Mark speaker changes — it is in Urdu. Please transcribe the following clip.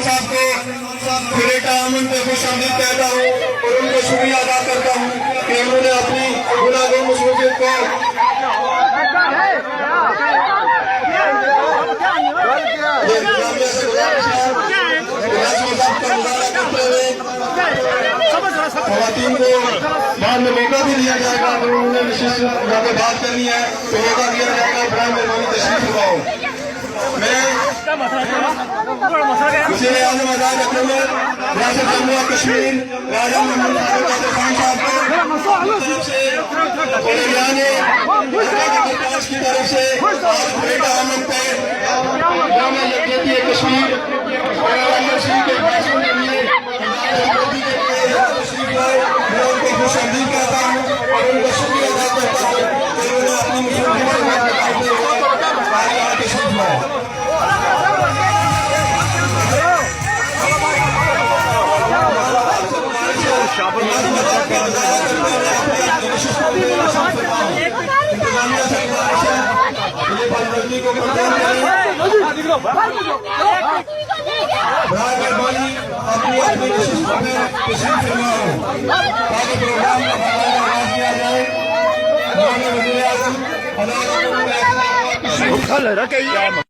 Speaker 1: خان صاحب کو گریٹا امن پہ خوش آمدید کہتا ہوں اور ان کو شکریہ ادا کرتا ہوں کہ انہوں نے اپنی گناہگار مصروفیت کو خواتین کو بعد میں موقع بھی دیا جائے گا اگر انہوں نے یہاں پہ بات کرنی ہے تو موقع دیا جائے گا. برائے مہربانی تشریف لاؤ. میں وزیر اعظم آزاد اکرم ریاست جموں و کشمیر راجہ محمد خان صاحب کو کی طرف سے گریٹا امن پہ جامعہ یکجہتی کشمیر میں ان کو خوش آمدید کہتا ہوں اور ان کا شکریہ ادا کرتا ہوں کہ انہوں نے اپنی مصروفیت تشریف لائے. برائے مہربانی اپنی تشریف فرمائیں تاکہ پروگرام کا باقاعدہ آغاز کیا جائے. وزیر اعظم